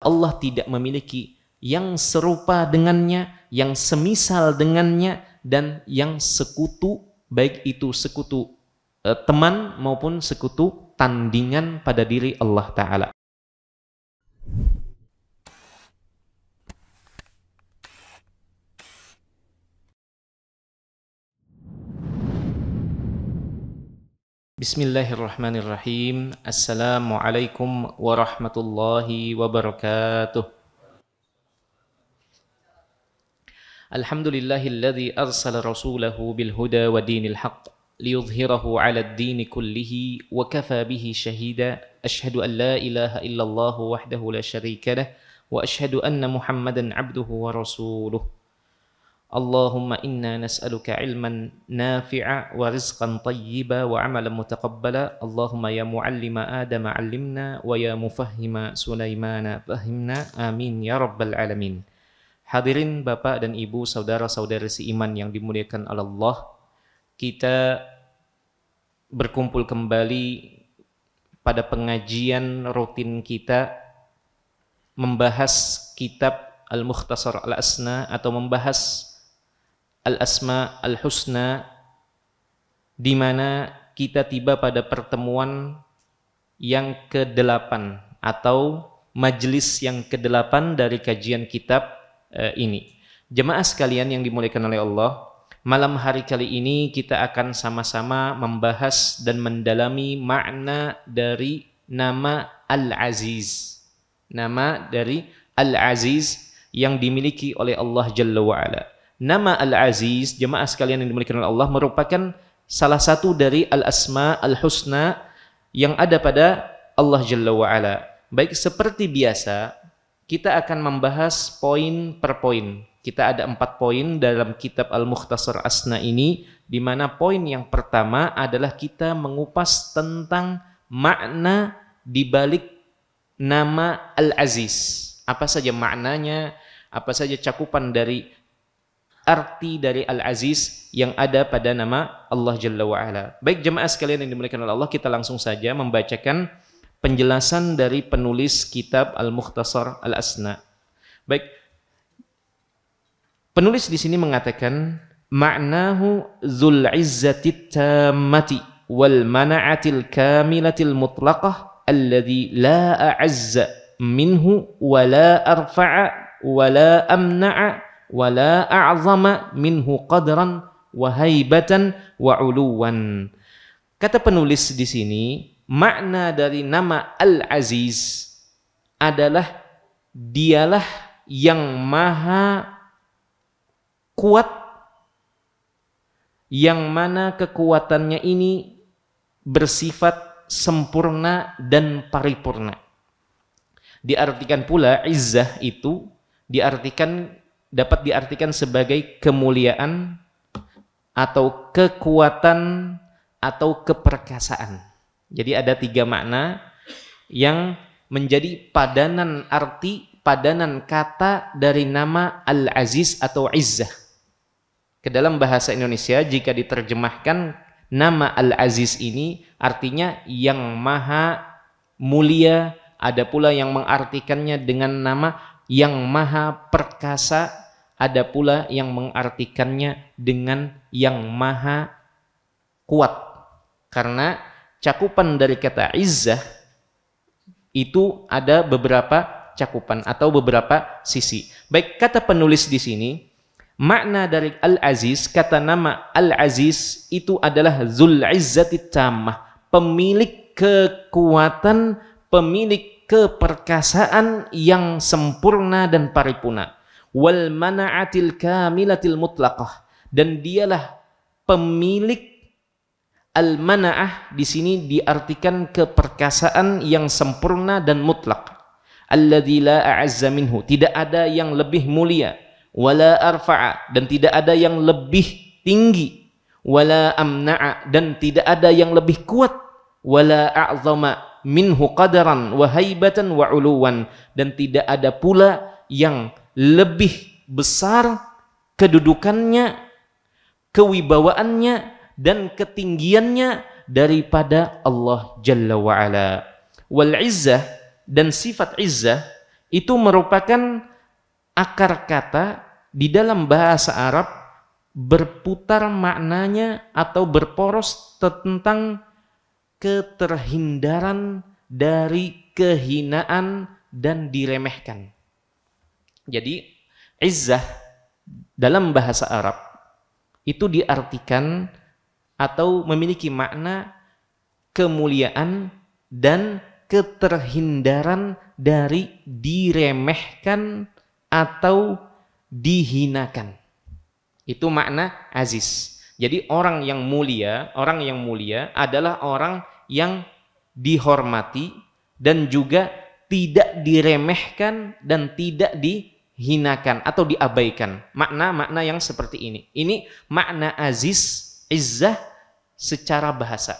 Allah tidak memiliki yang serupa dengannya, yang semisal dengannya, dan yang sekutu, baik itu sekutu teman maupun sekutu tandingan pada diri Allah Ta'ala. Bismillahirrahmanirrahim. Assalamualaikum warahmatullahi wabarakatuh. Alhamdulillahilladzi arsala rasulahu bilhuda wa dinil haqq liyudhhirahu 'alad dini kullihi wa kafa bihi shahida. Asyhadu an la ilaha illallah wahdahu la syarika lah wa asyhadu anna Muhammadan 'abduhu wa rasuluh. Allahumma inna nas'aluka ilman nafi'a wa rizqan tayyiba wa amalan mutaqabbala. Allahumma ya muallima Adam 'allimna wa ya mufahhima Sulaimana fahimna. Amin ya rabbal alamin. Hadirin Bapak dan Ibu, saudara-saudari seiman yang dimuliakan Allah, kita berkumpul kembali pada pengajian rutin kita membahas kitab Al-Mukhtasar Al-Asna atau membahas Al-Asma Al-Husna, di mana kita tiba pada pertemuan yang ke-8 atau majelis yang ke-8 dari kajian kitab ini. Jemaah sekalian yang dimuliakan oleh Allah, malam hari kali ini kita akan sama-sama membahas dan mendalami makna dari nama Al-Aziz. Nama dari Al-Aziz yang dimiliki oleh Allah Jalla wa'ala. Nama Al-Aziz, jemaah sekalian yang dimuliakan oleh Allah, merupakan salah satu dari Al-Asma Al-Husna yang ada pada Allah Jalla wa'ala. Baik, seperti biasa, kita akan membahas poin per poin. Kita ada 4 poin dalam kitab Al-Mukhtasar Asna ini, di mana poin yang pertama adalah kita mengupas tentang makna di balik nama Al-Aziz. Apa saja maknanya, apa saja cakupan dari arti dari Al-Aziz yang ada pada nama Allah Jalla wa'ala. Baik jemaah sekalian yang dimuliakan oleh Allah, kita langsung saja membacakan penjelasan dari penulis kitab Al-Mukhtasar Al-Asna. Baik, penulis di sini mengatakan ma'nahu dzul izzatit tammati wal mana'atil kamilatil mutlaqah alladzi la a'azza minhu wa la arfa'a wa la amna'a wa la a'zama minhu qadran wa haibatan wa uluwan. Kata penulis di sini, makna dari nama Al-Aziz adalah dialah yang maha kuat, yang mana kekuatannya ini bersifat sempurna dan paripurna. Diartikan pula izzah itu dapat diartikan sebagai kemuliaan atau kekuatan atau keperkasaan. Jadi ada 3 makna yang menjadi padanan arti, padanan kata dari nama Al-Aziz atau Izzah. Ke dalam bahasa Indonesia jika diterjemahkan, nama Al-Aziz ini artinya yang maha mulia. Ada pula yang mengartikannya dengan nama yang maha perkasa, ada pula yang mengartikannya dengan yang maha kuat. Karena cakupan dari kata izzah itu ada beberapa cakupan atau beberapa sisi. Baik, kata penulis di sini, makna dari Al-Aziz, kata nama Al-Aziz itu adalah Dzul Izzatit Tammah, pemilik kekuatan, pemilik keperkasaan yang sempurna dan paripurna. Wal mana'atil kamilatil mutlaqah, dan dialah pemilik al-mana'ah. Di sini diartikan keperkasaan yang sempurna dan mutlak. Alladzi la a'azza minhu, tidak ada yang lebih mulia, wala arfa'a, dan tidak ada yang lebih tinggi, wala amna'a, dan tidak ada yang lebih kuat, wala a'zama minhu qadaran wa haibatan wa uluwan, dan tidak ada pula yang lebih besar kedudukannya, kewibawaannya dan ketinggiannya daripada Allah Jalla wa'ala. Wal izzah, dan sifat izzah itu merupakan akar kata di dalam bahasa Arab berputar maknanya atau berporos tentang keterhindaran dari kehinaan dan diremehkan. Jadi izzah dalam bahasa Arab itu diartikan atau memiliki makna kemuliaan dan keterhindaran dari diremehkan atau dihinakan. Itu makna aziz. Jadi orang yang mulia adalah orang yang dihormati dan juga tidak diremehkan dan tidak dihinakan atau diabaikan. Makna-makna yang seperti ini. Ini makna aziz, izzah secara bahasa.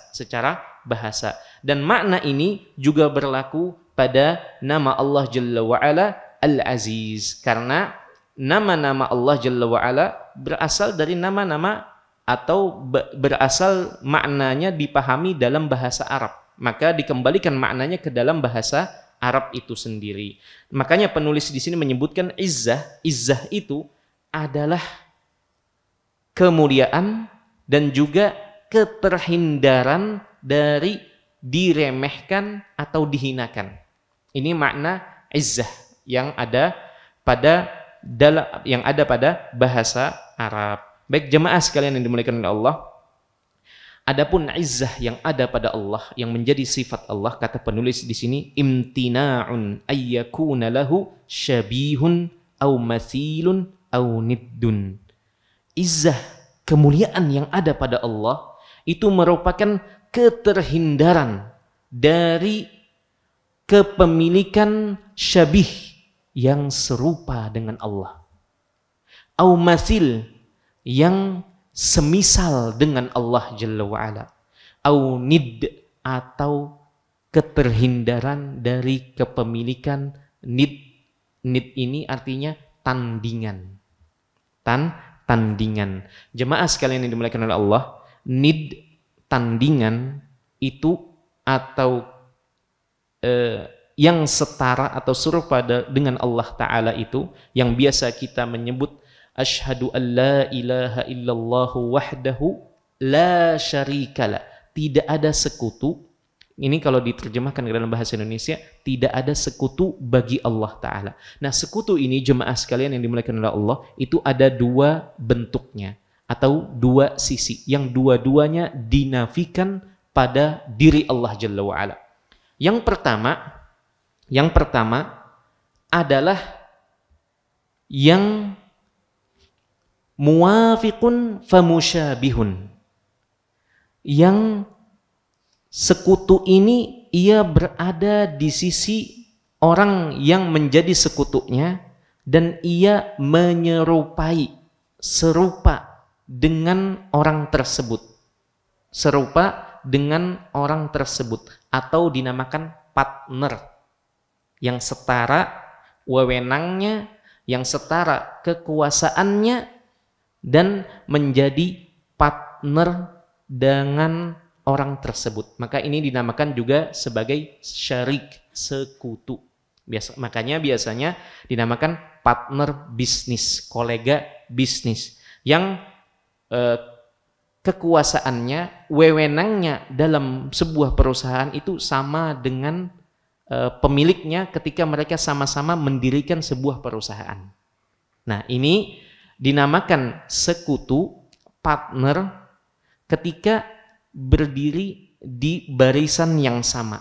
Dan makna ini juga berlaku pada nama Allah Jalla wa'ala Al-Aziz. Karena nama-nama Allah Jalla wa'ala berasal dari nama-nama atau berasal maknanya dipahami dalam bahasa Arab. Maka dikembalikan maknanya ke dalam bahasa Arab itu sendiri. Makanya penulis di sini menyebutkan izzah. Izzah itu adalah kemuliaan dan juga keterhindaran dari diremehkan atau dihinakan. Ini makna izzah yang ada pada bahasa Arab. Baik jemaah sekalian yang dimuliakan oleh Allah, adapun izzah yang ada pada Allah yang menjadi sifat Allah, kata penulis di sini imtina'un ayyakuna lahu syabihun au mathilun au niddun. Izzah, kemuliaan yang ada pada Allah itu merupakan keterhindaran dari kepemilikan syabih yang serupa dengan Allah, au mathil yang semisal dengan Allah Jalla wa'ala, au nid atau keterhindaran dari kepemilikan nid. Nid ini artinya tandingan. Tandingan. Jemaah sekalian yang dimuliakan oleh Allah, nid, tandingan itu atau yang setara atau serupa dengan Allah Ta'ala itu yang biasa kita menyebut asyhadu an la ilaha illallah wahdahu la syarikalah, tidak ada sekutu. Ini kalau diterjemahkan ke dalam bahasa Indonesia, tidak ada sekutu bagi Allah Ta'ala. Nah, sekutu ini jemaah sekalian yang dimuliakan oleh Allah, itu ada dua bentuknya atau dua sisi yang dua-duanya dinafikan pada diri Allah Jalla wa'ala. Yang pertama adalah yang muwafiqun famusyabihun, yang sekutu ini ia berada di sisi orang yang menjadi sekutunya dan ia menyerupai, serupa dengan orang tersebut, atau dinamakan partner yang setara wewenangnya, yang setara kekuasaannya, dan menjadi partner dengan orang tersebut. Maka ini dinamakan juga sebagai syarik, sekutu. Makanya biasanya dinamakan partner bisnis, kolega bisnis, yang kekuasaannya, wewenangnya dalam sebuah perusahaan itu sama dengan pemiliknya ketika mereka sama-sama mendirikan sebuah perusahaan. Nah, ini dinamakan sekutu, partner, ketika berdiri di barisan yang sama.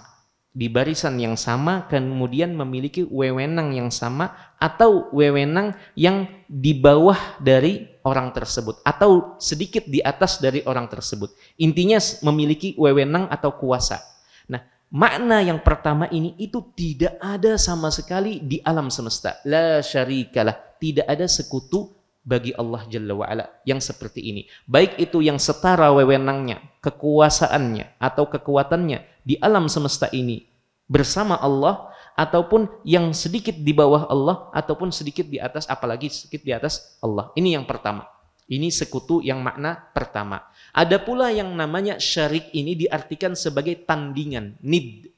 Di barisan yang sama, kemudian memiliki wewenang yang sama, atau wewenang yang di bawah dari orang tersebut, atau sedikit di atas dari orang tersebut. Intinya memiliki wewenang atau kuasa. Nah, makna yang pertama ini itu tidak ada sama sekali di alam semesta. La syarikalah, tidak ada sekutu bagi Allah Jalla wa'ala yang seperti ini. Baik itu yang setara wewenangnya, kekuasaannya, atau kekuatannya di alam semesta ini bersama Allah, ataupun yang sedikit di bawah Allah, ataupun sedikit di atas, apalagi sedikit di atas Allah. Ini yang pertama. Ini sekutu yang makna pertama. Ada pula yang namanya syarik, ini diartikan sebagai tandingan, nid.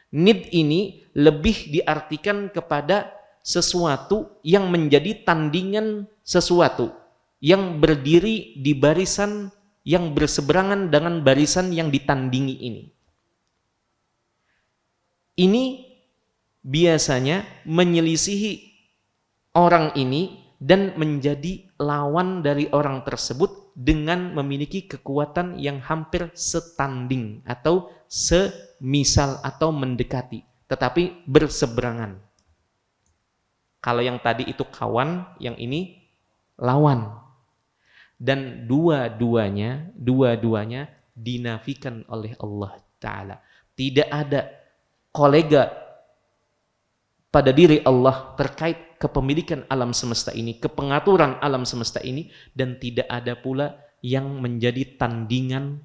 Nid ini lebih diartikan kepada sesuatu yang menjadi tandingan sesuatu, yang berdiri di barisan yang berseberangan dengan barisan yang ditandingi ini. Ini biasanya menyelisihi orang ini dan menjadi lawan dari orang tersebut dengan memiliki kekuatan yang hampir setanding atau semisal atau mendekati, tetapi berseberangan. Kalau yang tadi itu kawan, yang ini lawan. Dan dua-duanya dinafikan oleh Allah Ta'ala. Tidak ada kolega pada diri Allah terkait kepemilikan alam semesta ini, kepengaturan alam semesta ini, dan tidak ada pula yang menjadi tandingan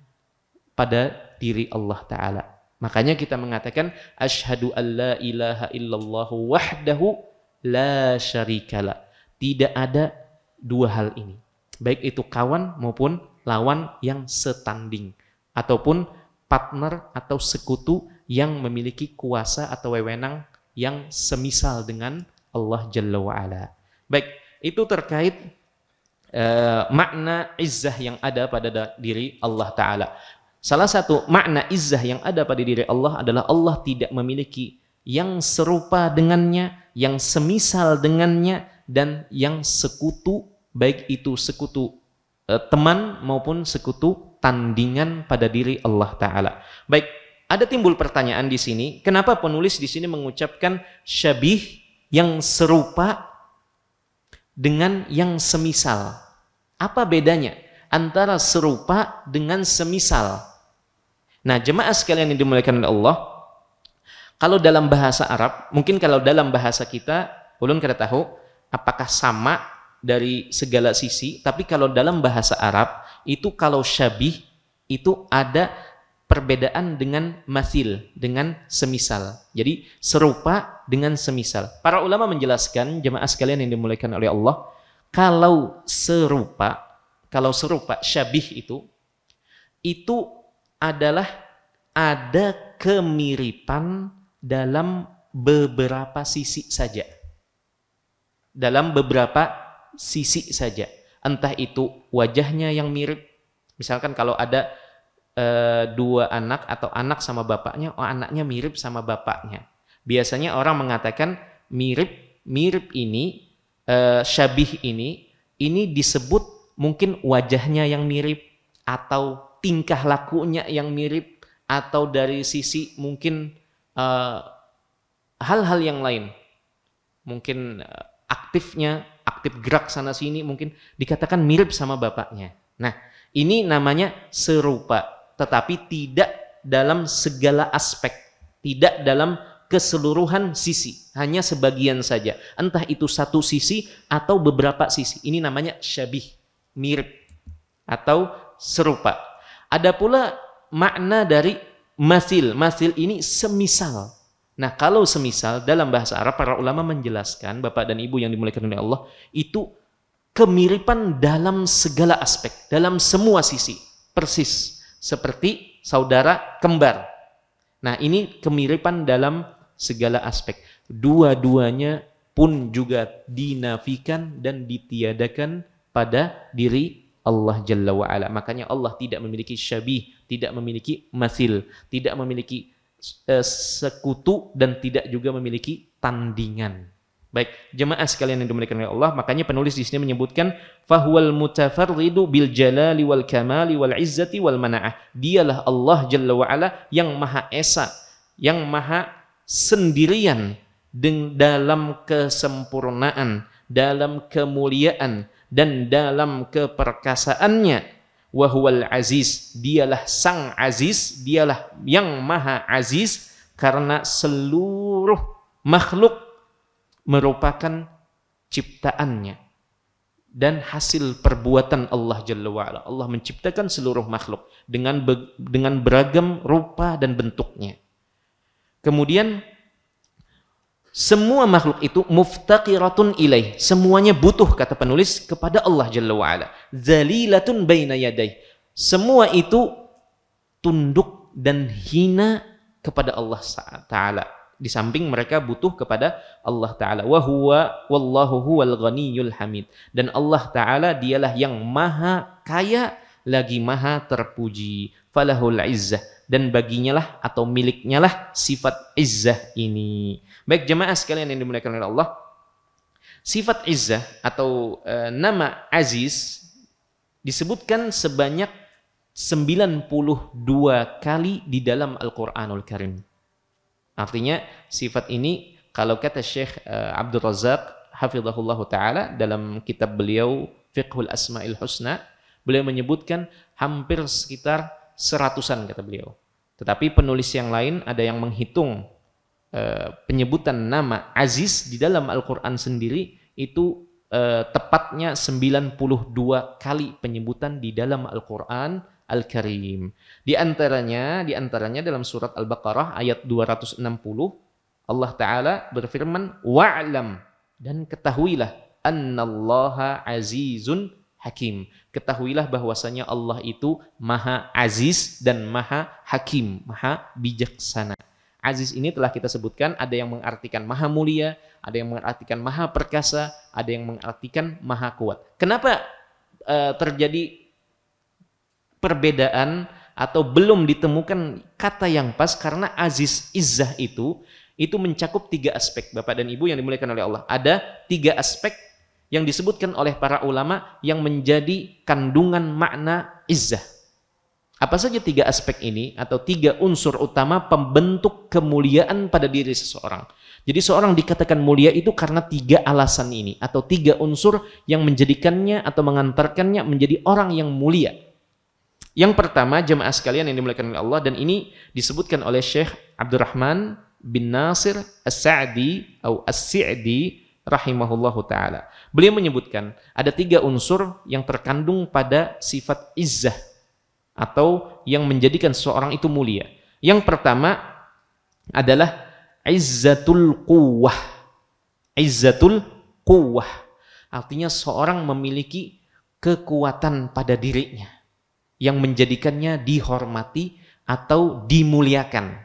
pada diri Allah Ta'ala. Makanya kita mengatakan asyhadu an la ilaha illallah wahdahu la syarikalah. Tidak ada dua hal ini, baik itu kawan maupun lawan yang setanding, ataupun partner atau sekutu yang memiliki kuasa atau wewenang yang semisal dengan Allah Jalla wa'ala. Baik, itu terkait makna izzah yang ada pada diri Allah Ta'ala. Salah satu makna izzah yang ada pada diri Allah adalah Allah tidak memiliki yang serupa dengannya, yang semisal dengannya, dan yang sekutu, baik itu sekutu teman maupun sekutu tandingan pada diri Allah Ta'ala. Baik, ada timbul pertanyaan di sini, kenapa penulis di sini mengucapkan syabih, yang serupa dengan yang semisal? Apa bedanya antara serupa dengan semisal? Nah, jemaah sekalian yang dimuliakan oleh Allah, kalau dalam bahasa Arab, mungkin kalau dalam bahasa kita, ulun kada tahu apakah sama dari segala sisi, tapi kalau dalam bahasa Arab, itu kalau syabih, itu ada perbedaan dengan mathil, dengan semisal. Jadi serupa dengan semisal. Para ulama menjelaskan, jemaah sekalian yang dimuliakan oleh Allah, kalau serupa syabih itu adalah ada kemiripan dalam beberapa sisi saja. Dalam beberapa sisi saja. Entah itu wajahnya yang mirip, misalkan kalau ada dua anak atau anak sama bapaknya, oh anaknya mirip sama bapaknya. Biasanya orang mengatakan mirip ini, syabih ini disebut mungkin wajahnya yang mirip, atau tingkah lakunya yang mirip, atau dari sisi mungkin hal-hal yang lain. Mungkin aktif gerak sana sini, mungkin dikatakan mirip sama bapaknya. Nah, ini namanya serupa, tetapi tidak dalam segala aspek, tidak dalam keseluruhan sisi, hanya sebagian saja. Entah itu satu sisi atau beberapa sisi. Ini namanya syabih, mirip atau serupa. Ada pula makna dari mathil. Mathil ini semisal. Nah, kalau semisal dalam bahasa Arab, para ulama menjelaskan, Bapak dan Ibu yang dimuliakan oleh Allah, itu kemiripan dalam segala aspek, dalam semua sisi, persis seperti saudara kembar. Nah, ini kemiripan dalam segala aspek. Dua-duanya pun juga dinafikan dan ditiadakan pada diri Allah Jalla wa'ala. Makanya Allah tidak memiliki syabih, tidak memiliki mathil, tidak memiliki sekutu, dan tidak juga memiliki tandingan. Baik, jemaah sekalian yang dimuliakan oleh Allah, makanya penulis di sini menyebutkan fahuwal mutafarridu bil jalali wal kamali wal izzati wal mana'ah. Dialah Allah Jalla wa Ala yang Maha Esa, yang Maha sendirian dalam kesempurnaan, dalam kemuliaan, dan dalam keperkasaannya. Wa huwal aziz, dialah sang aziz, dialah yang Maha Aziz, karena seluruh makhluk merupakan ciptaannya dan hasil perbuatan Allah Jalla wa'ala. Allah menciptakan seluruh makhluk dengan beragam rupa dan bentuknya. Kemudian semua makhluk itu muftaqiratun ilaih, semuanya butuh, kata penulis, kepada Allah Jalla wa'ala. Zalilatun baina yadai, semua itu tunduk dan hina kepada Allah Ta'ala. Di samping mereka butuh kepada Allah Ta'ala. Wa huwa wallahu huwal ghaniyyul hamid. Dan Allah Ta'ala dialah yang maha kaya lagi maha terpuji. Falahul izzah. Dan baginya lah atau miliknya lah sifat izzah ini. Baik jemaah sekalian yang dimuliakan oleh Allah. Sifat izzah atau nama aziz disebutkan sebanyak 92 kali di dalam Al-Quranul Karim. Artinya sifat ini kalau kata Syekh Abdul Razak hafizahullah ta'ala dalam kitab beliau Fiqhul Asma'il Husna, beliau menyebutkan hampir sekitar 100-an kata beliau. Tetapi penulis yang lain ada yang menghitung penyebutan nama Aziz di dalam Al-Quran sendiri itu tepatnya 92 kali penyebutan di dalam Al-Quran Al-Karim. Di antaranya dalam surat Al-Baqarah ayat 260 Allah Ta'ala berfirman wa'lam dan ketahuilah annallaha azizun hakim. Ketahuilah bahwasanya Allah itu maha aziz dan maha hakim, maha bijaksana. Aziz ini telah kita sebutkan ada yang mengartikan maha mulia, ada yang mengartikan maha perkasa, ada yang mengartikan maha kuat. Kenapa terjadi perbedaan atau belum ditemukan kata yang pas? Karena aziz izzah itu mencakup 3 aspek. Bapak dan Ibu yang dimuliakan oleh Allah. Ada 3 aspek yang disebutkan oleh para ulama yang menjadi kandungan makna izzah. Apa saja 3 aspek ini atau 3 unsur utama pembentuk kemuliaan pada diri seseorang. Jadi seorang dikatakan mulia itu karena 3 alasan ini atau 3 unsur yang menjadikannya atau mengantarkannya menjadi orang yang mulia. Yang pertama jemaah sekalian yang dimuliakan oleh Allah, dan ini disebutkan oleh Syekh Abdurrahman bin Nasir As-Sa'di atau As-Si'di rahimahullahu ta'ala. Beliau menyebutkan ada 3 unsur yang terkandung pada sifat izzah atau yang menjadikan seseorang itu mulia. Yang pertama adalah izzatul quwwah. Izzatul quwwah artinya seorang memiliki kekuatan pada dirinya yang menjadikannya dihormati atau dimuliakan.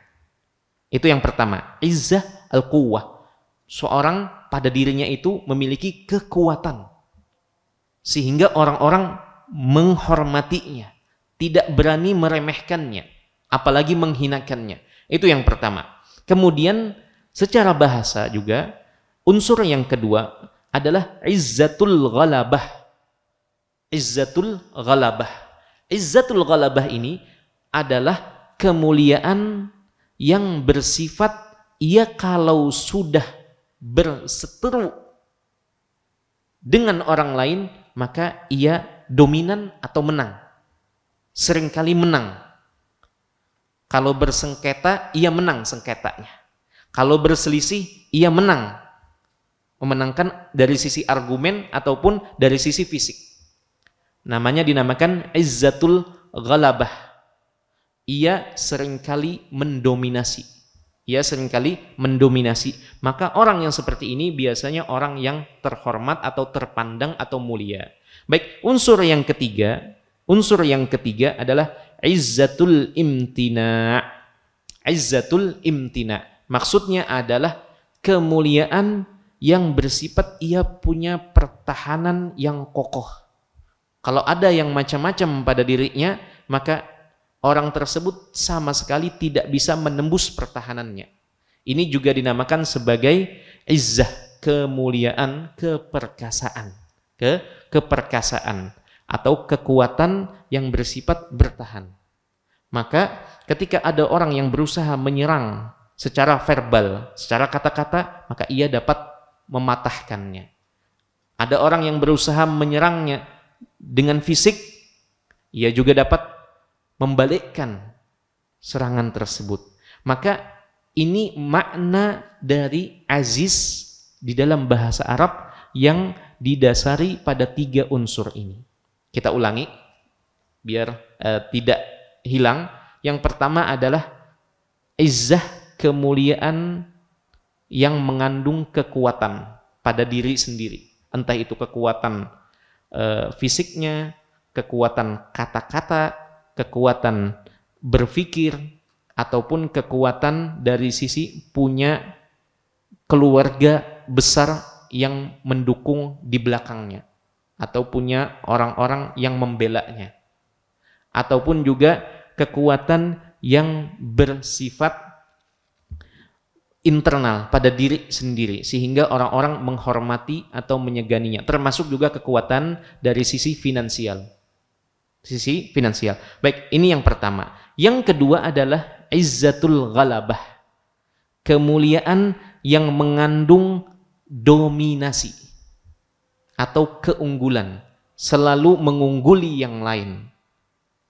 Itu yang pertama, izzah al-quwwah. Seorang pada dirinya itu memiliki kekuatan sehingga orang-orang menghormatinya, tidak berani meremehkannya, apalagi menghinakannya. Itu yang pertama. Kemudian secara bahasa juga unsur yang kedua adalah izzatul ghalabah. Izzatul ghalabah. Izzatul ghalabah ini adalah kemuliaan yang bersifat ia kalau sudah berseteru dengan orang lain maka ia dominan atau menang. Seringkali menang. Kalau bersengketa ia menang sengketanya. Kalau berselisih ia menang. Memenangkan dari sisi argumen ataupun dari sisi fisik. Namanya dinamakan izzatul ghalabah. Ia seringkali mendominasi. Maka orang yang seperti ini biasanya orang yang terhormat atau terpandang atau mulia. Baik, unsur yang ketiga adalah izzatul imtina. Izzatul imtina. Maksudnya adalah kemuliaan yang bersifat ia punya pertahanan yang kokoh. Kalau ada yang macam-macam pada dirinya, maka orang tersebut sama sekali tidak bisa menembus pertahanannya. Ini juga dinamakan sebagai izzah, kemuliaan, keperkasaan. Keperkasaan atau kekuatan yang bersifat bertahan. Maka ketika ada orang yang berusaha menyerang secara verbal, secara kata-kata, maka ia dapat mematahkannya. Ada orang yang berusaha menyerangnya dengan fisik, ia juga dapat membalikkan serangan tersebut. Maka ini makna dari aziz di dalam bahasa Arab yang didasari pada 3 unsur ini. Kita ulangi biar tidak hilang. Yang pertama adalah izzah, kemuliaan yang mengandung kekuatan pada diri sendiri. Entah itu kekuatan fisiknya, kekuatan kata-kata, kekuatan berpikir, ataupun kekuatan dari sisi punya keluarga besar yang mendukung di belakangnya, atau punya orang-orang yang membelanya, ataupun juga kekuatan yang bersifat internal pada diri sendiri sehingga orang-orang menghormati atau menyeganinya, termasuk juga kekuatan dari sisi finansial. Baik, ini yang pertama. Yang kedua adalah izzatul ghalabah, kemuliaan yang mengandung dominasi atau keunggulan, selalu mengungguli yang lain.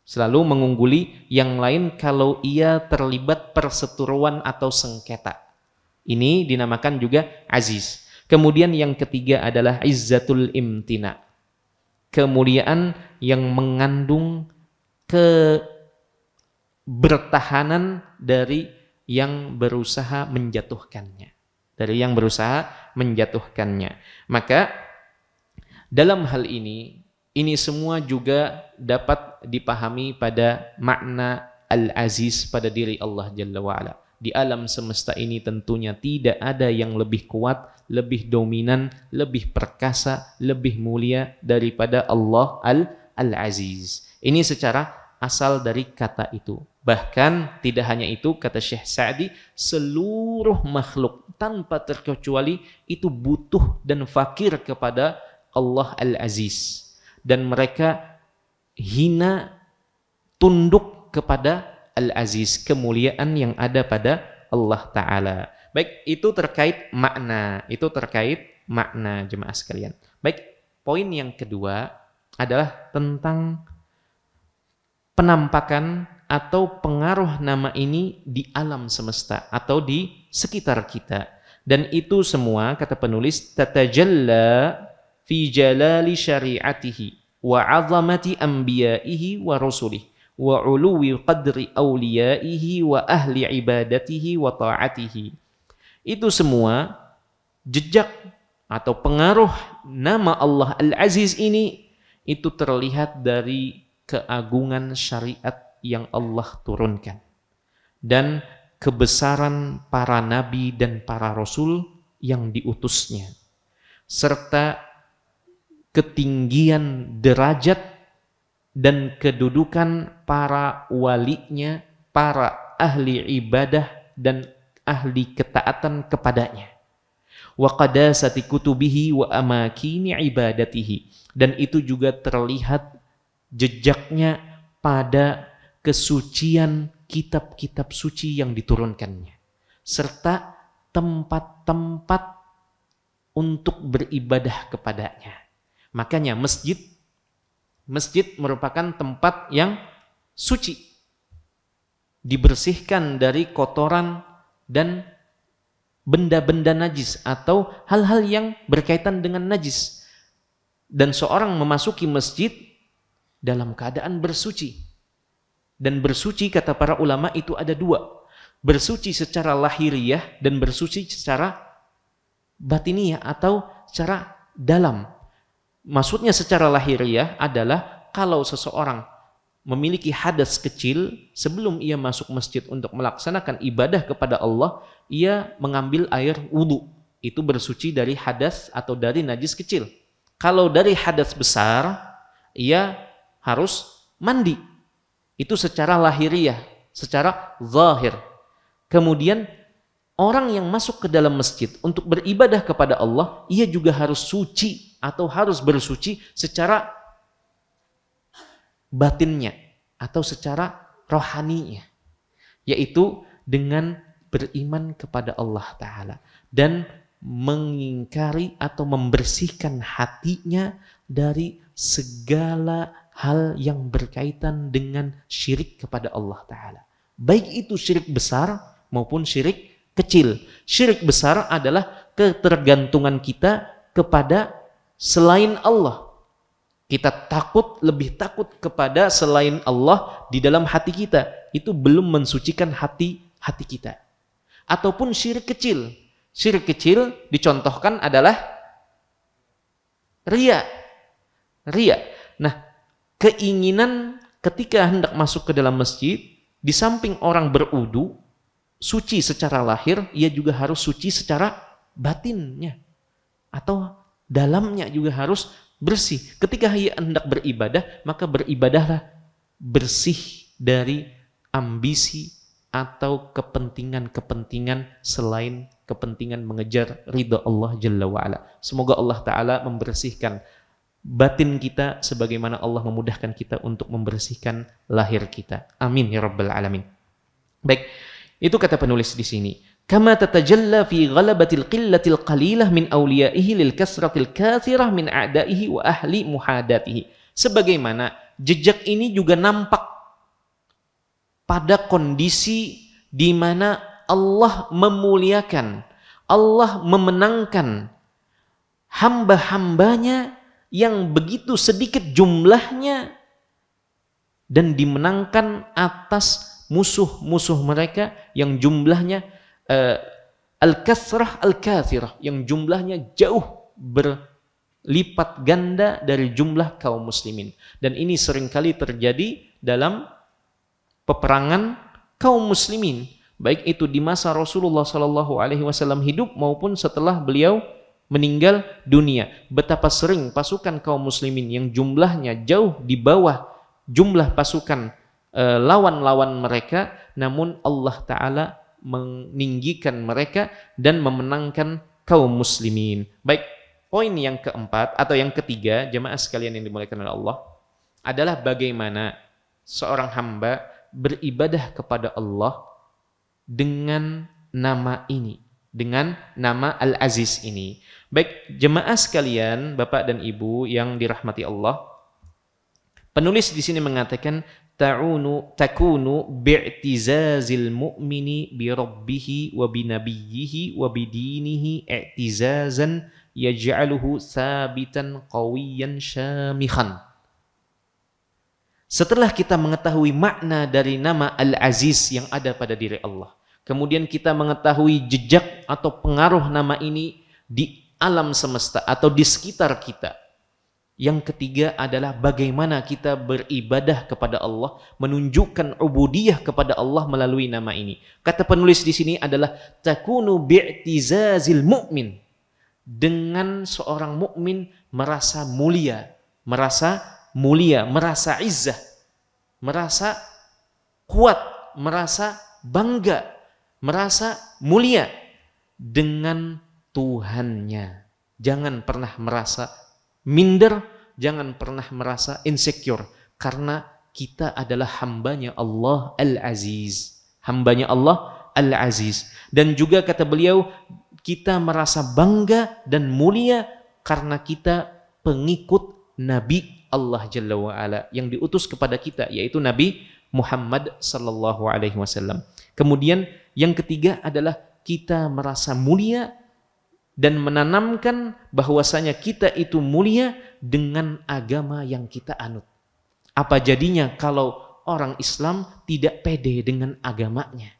Selalu mengungguli yang lain kalau ia terlibat perseteruan atau sengketa. Ini dinamakan juga aziz. Kemudian yang ketiga adalah izzatul imtina, kemuliaan yang mengandung kebertahanan dari yang berusaha menjatuhkannya. Maka dalam hal ini semua juga dapat dipahami pada makna al-aziz pada diri Allah Jalla wa'ala. Di alam semesta ini tentunya tidak ada yang lebih kuat, lebih dominan, lebih perkasa, lebih mulia daripada Allah al-aziz. Ini secara asal dari kata itu. Bahkan tidak hanya itu, kata Syekh Sa'di, seluruh makhluk tanpa terkecuali itu butuh dan fakir kepada Allah al-aziz. Dan mereka hina, tunduk kepada Al-Aziz, kemuliaan yang ada pada Allah Ta'ala. Baik, itu terkait makna jemaah sekalian. Baik, poin yang kedua adalah tentang penampakan atau pengaruh nama ini di alam semesta atau di sekitar kita. Dan itu semua, kata penulis, tatajalla fi jalali syari'atihi wa 'azamati anbiya'ihi wa rusulihi wa 'uluwi qadri awliyaihi wa ahli ibadatihi wa ta'atihi. Itu semua jejak atau pengaruh nama Allah Al-Aziz ini itu terlihat dari keagungan syariat yang Allah turunkan dan kebesaran para nabi dan para rasul yang diutusnya, serta ketinggian derajat dan kedudukan para walinya, para ahli ibadah dan ahli ketaatan kepadanya. Wa qadasati kutubihi wa amakini ibadatihi. Dan itu juga terlihat jejaknya pada kesucian kitab-kitab suci yang diturunkannya, serta tempat-tempat untuk beribadah kepadanya. Makanya masjid merupakan tempat yang suci, dibersihkan dari kotoran dan benda-benda najis atau hal-hal yang berkaitan dengan najis. Dan seorang memasuki masjid dalam keadaan bersuci. Dan bersuci, kata para ulama, itu ada dua. Bersuci secara lahiriah dan bersuci secara batiniah atau secara dalam. Maksudnya secara lahiriah adalah kalau seseorang memiliki hadas kecil, sebelum ia masuk masjid untuk melaksanakan ibadah kepada Allah, ia mengambil air wudu. Itu bersuci dari hadas atau dari najis kecil. Kalau dari hadas besar, ia harus mandi. Itu secara lahiriah, secara zahir. Kemudian orang yang masuk ke dalam masjid untuk beribadah kepada Allah, ia juga harus suci atau harus bersuci secara batinnya atau secara rohaninya, yaitu dengan beriman kepada Allah Ta'ala dan mengingkari atau membersihkan hatinya dari segala hal yang berkaitan dengan syirik kepada Allah Ta'ala, baik itu syirik besar maupun syirik kecil. Syirik besar adalah ketergantungan kita kepada selain Allah. Kita lebih takut kepada selain Allah di dalam hati kita. Itu belum mensucikan hati kita. Ataupun syirik kecil. Syirik kecil dicontohkan adalah riya. Nah, keinginan ketika hendak masuk ke dalam masjid, Di samping orang berwudu, suci secara lahir, ia juga harus suci secara batinnya. Atau dalamnya juga harus bersih. Ketika ia hendak beribadah, maka beribadahlah bersih dari ambisi atau kepentingan-kepentingan selain kepentingan mengejar ridha Allah Jalla wa'ala. Semoga Allah Ta'ala membersihkan batin kita sebagaimana Allah memudahkan kita untuk membersihkan lahir kita. Amin ya rabbal alamin. Baik, itu kata penulis di sini. Kama tatajalla fi ghalabatil qillatil qalilah min awliyaihi lil kasratil kathirah min a'daihi wa ahli muhadatihi. Sebagaimana jejak ini juga nampak pada kondisi di mana Allah memuliakan, Allah memenangkan hamba-hambanya yang begitu sedikit jumlahnya dan dimenangkan atas musuh-musuh mereka yang jumlahnya al-kasrah al-kathirah, yang jumlahnya jauh berlipat ganda dari jumlah kaum muslimin. Dan ini seringkali terjadi dalam peperangan kaum muslimin, baik itu di masa Rasulullah SAW hidup maupun setelah beliau meninggal dunia. Betapa sering pasukan kaum muslimin yang jumlahnya jauh di bawah jumlah pasukan lawan-lawan mereka, namun Allah Ta'ala meninggikan mereka dan memenangkan kaum muslimin. Baik, poin yang keempat atau yang ketiga, jemaah sekalian yang dimuliakan oleh Allah, adalah bagaimana seorang hamba beribadah kepada Allah dengan nama ini, dengan nama Al-Aziz ini. Baik, jemaah sekalian, Bapak dan Ibu yang dirahmati Allah, penulis di sini mengatakan takunu bi'tizazil mu'mini bi rabbihi wa bi nabiyyihi wa bi dinihi i'tizazan yaj'aluhu thabitan qawiyan syamikhan. Setelah kita mengetahui makna dari nama Al-Aziz yang ada pada diri Allah, kemudian kita mengetahui jejak atau pengaruh nama ini di alam semesta atau di sekitar kita. Yang ketiga adalah bagaimana kita beribadah kepada Allah, menunjukkan ubudiyah kepada Allah melalui nama ini. Kata penulis di sini adalah takunu bi'tizazil mu'min. Dengan seorang mukmin merasa mulia, merasa izzah, merasa kuat, merasa bangga, merasa mulia dengan Tuhannya. Jangan pernah merasa minder, jangan pernah merasa insecure, karena kita adalah hambanya Allah Al-Aziz. Hambanya Allah Al-Aziz. Dan juga kata beliau, kita merasa bangga dan mulia karena kita pengikut Nabi Allah Jalla wa'ala yang diutus kepada kita, yaitu Nabi Muhammad sallallahu alaihi wasallam. Kemudian yang ketiga adalah kita merasa mulia dan menanamkan bahwasanya kita itu mulia dengan agama yang kita anut. Apa jadinya kalau orang Islam tidak pede dengan agamanya?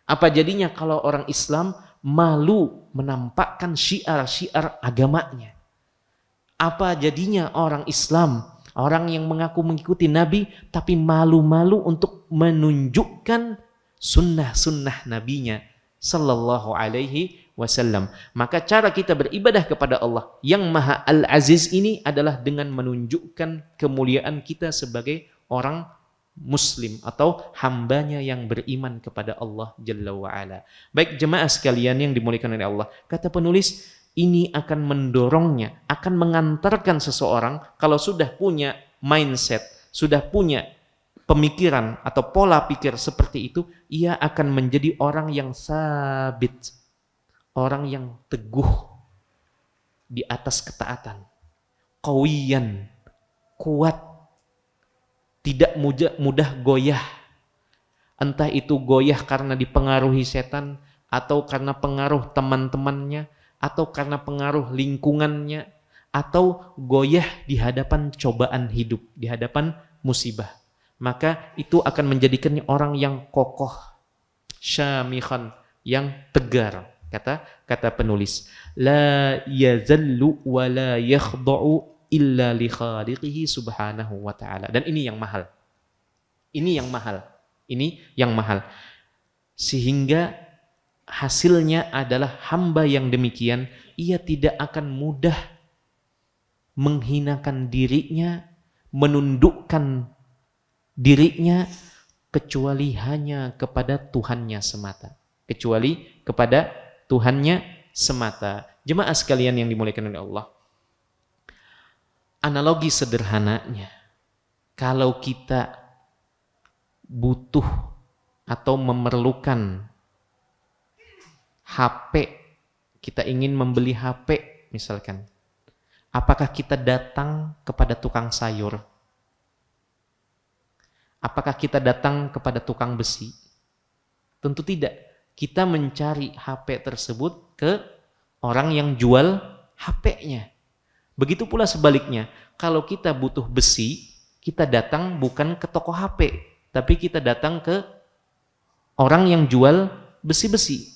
Apa jadinya kalau orang Islam malu menampakkan syiar-syiar agamanya? Apa jadinya orang Islam, orang yang mengaku mengikuti Nabi, tapi malu-malu untuk menunjukkan sunnah-sunnah Nabinya sallallahu alaihi wasallam? Maka cara kita beribadah kepada Allah yang Maha Al-Aziz ini adalah dengan menunjukkan kemuliaan kita sebagai orang Muslim atau hambanya yang beriman kepada Allah Jalla wa'ala. Baik jemaah sekalian yang dimuliakan oleh Allah, kata penulis, ini akan mendorongnya, akan mengantarkan seseorang kalau sudah punya mindset, sudah punya pemikiran atau pola pikir seperti itu, ia akan menjadi orang yang sabit, orang yang teguh di atas ketaatan, qawiyan, kuat, tidak mudah goyah. Entah itu goyah karena dipengaruhi setan, atau karena pengaruh teman-temannya, atau karena pengaruh lingkungannya, atau goyah di hadapan cobaan hidup, di hadapan musibah. Maka itu akan menjadikannya orang yang kokoh, syamikhan, yang tegar. Kata penulis, la yazallu wa la yakhda'u illa li khaliqihi subhanahu wa ta'ala. Dan ini yang mahal. Ini yang mahal. Ini yang mahal. Sehingga hasilnya adalah hamba yang demikian, ia tidak akan mudah menghinakan dirinya, menundukkan dirinya, kecuali hanya kepada Tuhannya semata. Kecuali kepada Tuhannya semata. Jemaah sekalian yang dimuliakan oleh Allah. Analogi sederhananya, kalau kita butuh atau memerlukan HP, kita ingin membeli HP misalkan, apakah kita datang kepada tukang sayur? Apakah kita datang kepada tukang besi? Tentu tidak. Kita mencari HP tersebut ke orang yang jual HP-nya. Begitu pula sebaliknya, kalau kita butuh besi, kita datang bukan ke toko HP, tapi kita datang ke orang yang jual besi-besi.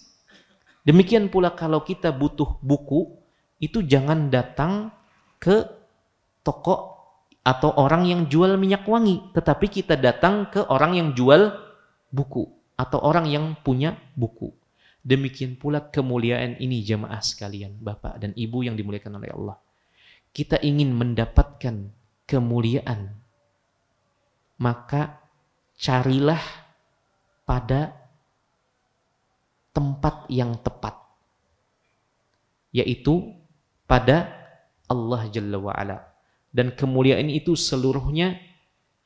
Demikian pula kalau kita butuh buku, itu jangan datang ke toko atau orang yang jual minyak wangi, tetapi kita datang ke orang yang jual buku atau orang yang punya buku. Demikian pula kemuliaan ini jemaah sekalian, Bapak dan Ibu yang dimuliakan oleh Allah. Kita ingin mendapatkan kemuliaan, maka carilah pada tempat yang tepat, yaitu pada Allah Jalla wa'ala. Dan kemuliaan itu seluruhnya,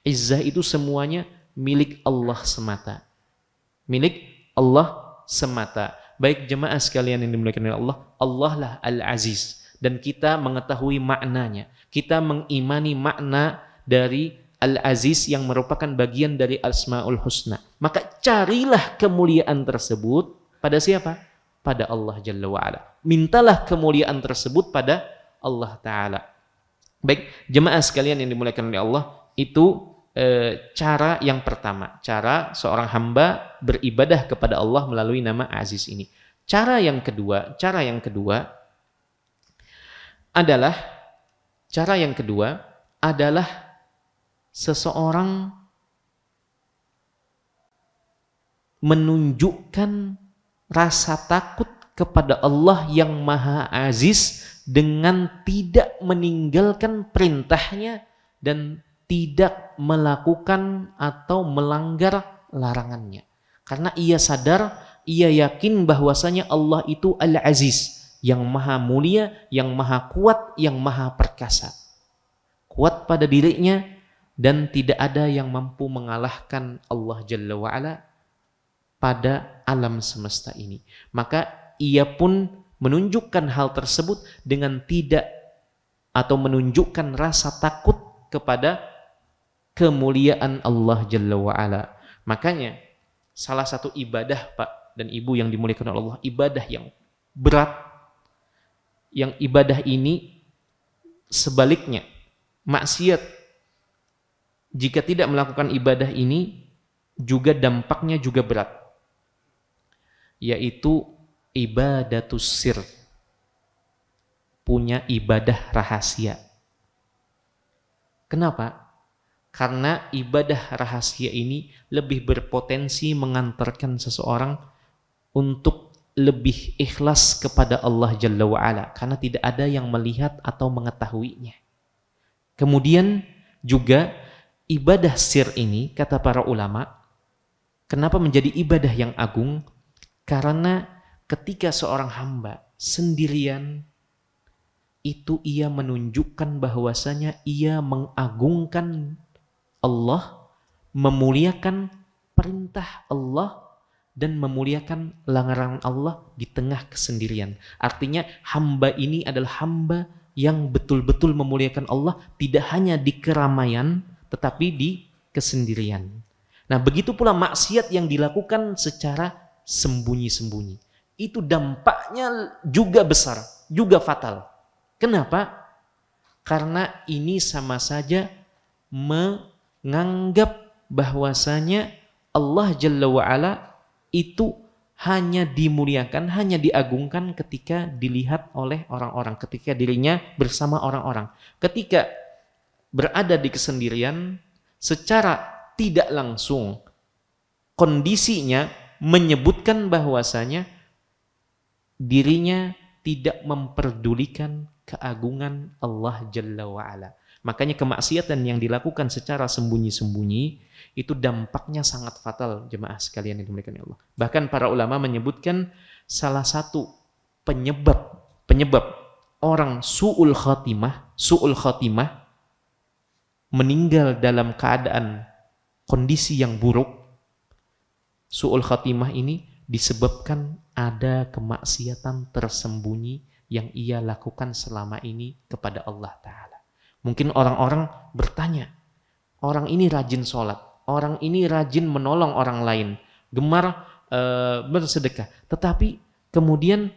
izzah itu semuanya milik Allah semata. Milik Allah semata. Baik jemaah sekalian yang dimuliakan oleh Allah, Allah lah Al-Aziz. Dan kita mengetahui maknanya. Kita mengimani makna dari Al-Aziz yang merupakan bagian dari Asmaul Husna. Maka carilah kemuliaan tersebut pada siapa? Pada Allah Jalla wa'ala. Mintalah kemuliaan tersebut pada Allah Ta'ala. Baik, jemaah sekalian yang dimuliakan oleh Allah, itu cara yang pertama. Cara seorang hamba beribadah kepada Allah melalui nama Aziz ini. Cara yang kedua adalah seseorang menunjukkan rasa takut kepada Allah yang Maha Aziz dengan tidak meninggalkan perintahnya dan tidak melakukan atau melanggar larangannya. Karena ia sadar, ia yakin bahwasanya Allah itu Al-Aziz, yang maha mulia, yang maha kuat, yang maha perkasa. Kuat pada dirinya dan tidak ada yang mampu mengalahkan Allah Jalla wa'ala pada alam semesta ini. Maka ia pun menunjukkan hal tersebut dengan tidak atau menunjukkan rasa takut kepada kemuliaan Allah Jalla wa'ala. Makanya salah satu ibadah Pak dan Ibu yang dimuliakan oleh Allah, ibadah yang berat, yang ibadah ini sebaliknya maksiat, jika tidak melakukan ibadah ini juga dampaknya juga berat, yaitu ibadatus sir, punya ibadah rahasia. Kenapa? Karena ibadah rahasia ini lebih berpotensi mengantarkan seseorang untuk lebih ikhlas kepada Allah Jalla wa'ala, karena tidak ada yang melihat atau mengetahuinya. Kemudian juga ibadah sir ini, kata para ulama, kenapa menjadi ibadah yang agung? Karena ketika seorang hamba sendirian, itu ia menunjukkan bahwasanya ia mengagungkan Allah, memuliakan perintah Allah, dan memuliakan larangan Allah di tengah kesendirian. Artinya hamba ini adalah hamba yang betul-betul memuliakan Allah, tidak hanya di keramaian, tetapi di kesendirian. Nah, begitu pula maksiat yang dilakukan secara sembunyi-sembunyi. Itu dampaknya juga besar, juga fatal. Kenapa? Karena ini sama saja menganggap bahwasanya Allah Jalla wa'ala itu hanya dimuliakan, hanya diagungkan ketika dilihat oleh orang-orang, ketika dirinya bersama orang-orang. Ketika berada di kesendirian, secara tidak langsung kondisinya menyebutkan bahwasanya dirinya tidak memperdulikan keagungan Allah Jalla wa'ala. Makanya kemaksiatan yang dilakukan secara sembunyi-sembunyi itu dampaknya sangat fatal, jemaah sekalian yang dimuliakan Allah. Bahkan para ulama menyebutkan salah satu penyebab orang su'ul khatimah meninggal dalam keadaan kondisi yang buruk. Su'ul khatimah ini disebabkan ada kemaksiatan tersembunyi yang ia lakukan selama ini kepada Allah Ta'ala. Mungkin orang-orang bertanya, orang ini rajin sholat, orang ini rajin menolong orang lain, gemar bersedekah, tetapi kemudian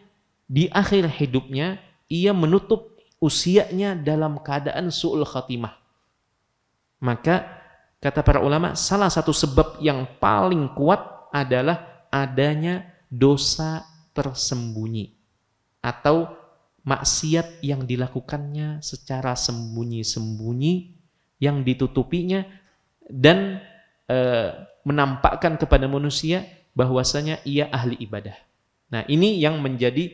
di akhir hidupnya ia menutup usianya dalam keadaan su'ul khatimah. Maka kata para ulama, salah satu sebab yang paling kuat adalah adanya dosa tersembunyi atau maksiat yang dilakukannya secara sembunyi-sembunyi, yang ditutupinya dan menampakkan kepada manusia bahwasanya ia ahli ibadah. Nah, ini yang menjadi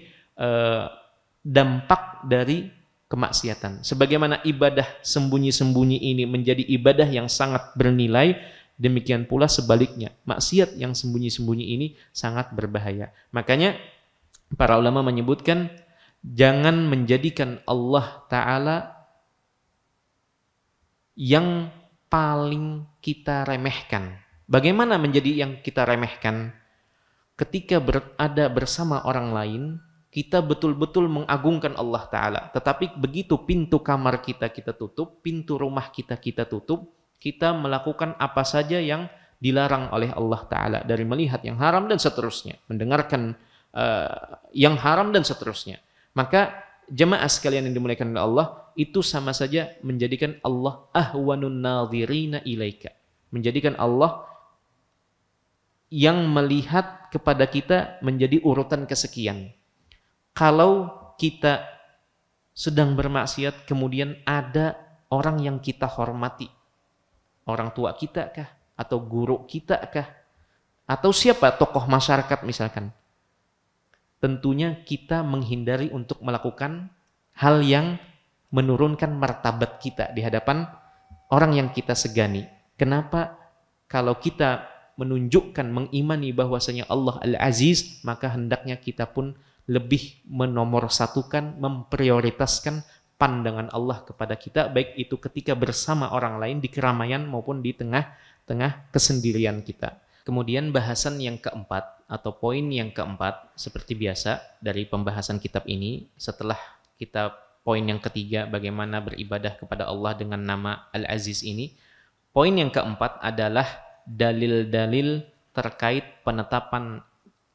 dampak dari kemaksiatan. Sebagaimana ibadah sembunyi-sembunyi ini menjadi ibadah yang sangat bernilai, demikian pula sebaliknya, maksiat yang sembunyi-sembunyi ini sangat berbahaya. Makanya para ulama menyebutkan jangan menjadikan Allah Ta'ala yang paling kita remehkan. Bagaimana menjadi yang kita remehkan? Ketika berada bersama orang lain, kita betul-betul mengagungkan Allah Ta'ala. Tetapi begitu pintu kamar kita tutup, pintu rumah kita tutup, kita melakukan apa saja yang dilarang oleh Allah Ta'ala, dari melihat yang haram dan seterusnya, mendengarkan yang haram dan seterusnya. Maka jemaah sekalian yang dimuliakan oleh Allah, itu sama saja menjadikan Allah ahwanun nadhirina ilaika, menjadikan Allah yang melihat kepada kita menjadi urutan kesekian. Kalau kita sedang bermaksiat, kemudian ada orang yang kita hormati, orang tua kita kah, atau guru kita kah, atau siapa, tokoh masyarakat misalkan, tentunya kita menghindari untuk melakukan hal yang menurunkan martabat kita di hadapan orang yang kita segani. Kenapa? Kalau kita menunjukkan, mengimani bahwasanya Allah Al-Aziz, maka hendaknya kita pun lebih menomorsatukan, memprioritaskan pandangan Allah kepada kita, baik itu ketika bersama orang lain di keramaian maupun di tengah-tengah kesendirian kita. Kemudian bahasan yang keempat atau poin yang keempat, seperti biasa dari pembahasan kitab ini, setelah kita poin yang ketiga bagaimana beribadah kepada Allah dengan nama Al-Aziz ini, poin yang keempat adalah dalil-dalil terkait penetapan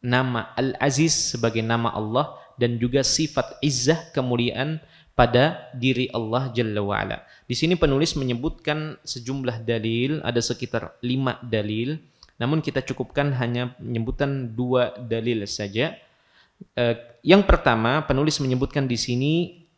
nama Al-Aziz sebagai nama Allah dan juga sifat izzah, kemuliaan pada diri Allah Jalla wa'ala. Di sini penulis menyebutkan sejumlah dalil, ada sekitar 5 dalil, namun kita cukupkan hanya penyebutan 2 dalil saja. Yang pertama, penulis menyebutkan di sini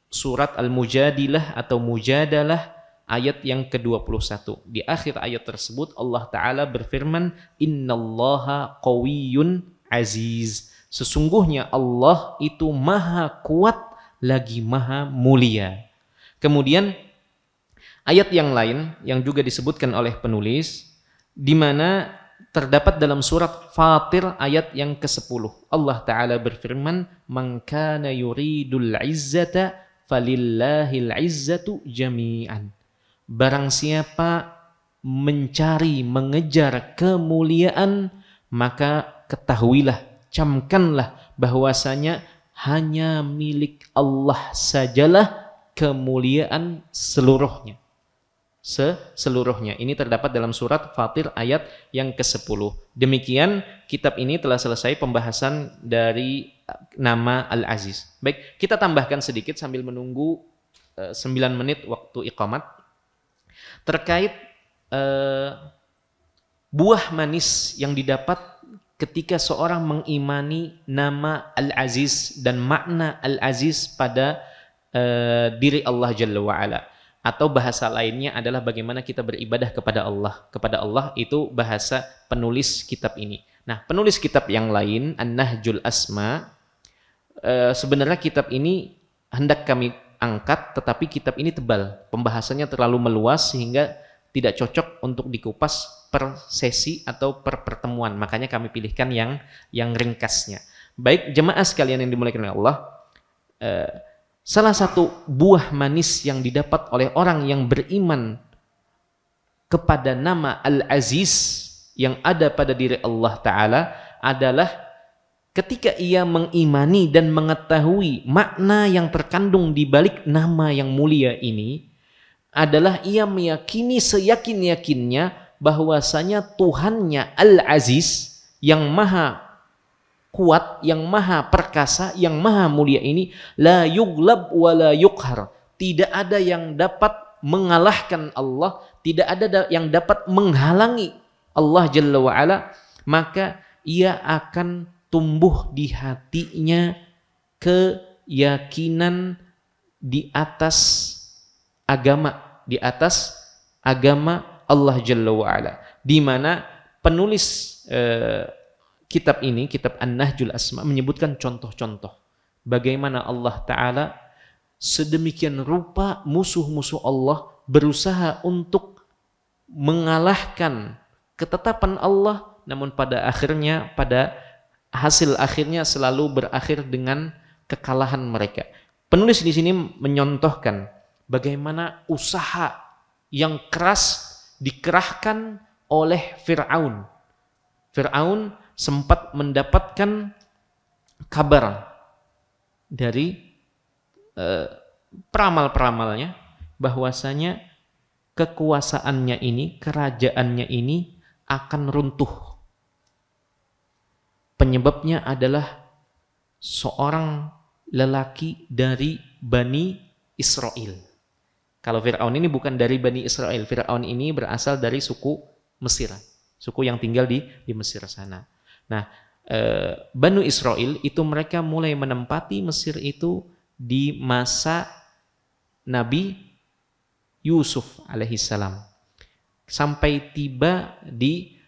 surat Al-Mujadilah atau Mujadalah ayat yang ke-21. Di akhir ayat tersebut Allah Ta'ala berfirman, Innallaha qawiyyun aziz. Sesungguhnya Allah itu maha kuat lagi maha mulia. Kemudian ayat yang lain yang juga disebutkan oleh penulis, di mana terdapat dalam surat Fatir ayat yang ke-10. Allah Ta'ala berfirman, Man kana yuridul izzata falillahil izzatu jami'an. Barang siapa mencari, mengejar kemuliaan, maka ketahuilah, camkanlah bahwasanya hanya milik Allah sajalah kemuliaan seluruhnya. Seluruhnya. Ini terdapat dalam surat Fatir ayat yang ke-10. Demikian kitab ini telah selesai pembahasan dari nama Al-Aziz. Baik, kita tambahkan sedikit sambil menunggu 9 menit waktu iqamat terkait buah manis yang didapat ketika seorang mengimani nama Al-Aziz dan makna Al-Aziz pada diri Allah Jalla wa'ala. atau bahasa lainnya adalah bagaimana kita beribadah kepada Allah. Kepada Allah itu bahasa penulis kitab ini. Nah, penulis kitab yang lain, An-Nahjul Asma, sebenarnya kitab ini hendak kami angkat, tetapi kitab ini tebal. Pembahasannya terlalu meluas sehingga tidak cocok untuk dikupas per sesi atau per pertemuan. Makanya kami pilihkan yang ringkasnya. Baik, jemaah sekalian yang dimuliakan oleh Allah, salah satu buah manis yang didapat oleh orang yang beriman kepada nama Al-Aziz yang ada pada diri Allah Ta'ala adalah ketika ia mengimani dan mengetahui makna yang terkandung di balik nama yang mulia ini, adalah ia meyakini seyakin-yakinnya bahwasanya Tuhannya Al-Aziz yang maha kuat, yang maha perkasa, yang maha mulia ini, la yughlab wa la yuqhar. Tidak ada yang dapat mengalahkan Allah, tidak ada yang dapat menghalangi Allah Jalla wa Ala, maka ia akan tumbuh di hatinya keyakinan di atas agama Allah Jalla wa Ala, di mana penulis kitab ini, kitab An-Nahjul Asma, menyebutkan contoh-contoh bagaimana Allah Ta'ala sedemikian rupa musuh-musuh Allah berusaha untuk mengalahkan ketetapan Allah, namun pada akhirnya, pada hasil akhirnya selalu berakhir dengan kekalahan mereka. Penulis di sini menyontohkan bagaimana usaha yang keras dikerahkan oleh Fir'aun. Fir'aun sempat mendapatkan kabar dari peramal-peramalnya bahwasanya kekuasaannya ini, kerajaannya ini akan runtuh. Penyebabnya adalah seorang lelaki dari Bani Israel. Kalau Fir'aun ini bukan dari Bani Israel, Fir'aun ini berasal dari suku Mesir, suku yang tinggal di Mesir sana. Nah, Bani Israel itu mereka mulai menempati Mesir itu di masa Nabi Yusuf alaihissalam, sampai tiba di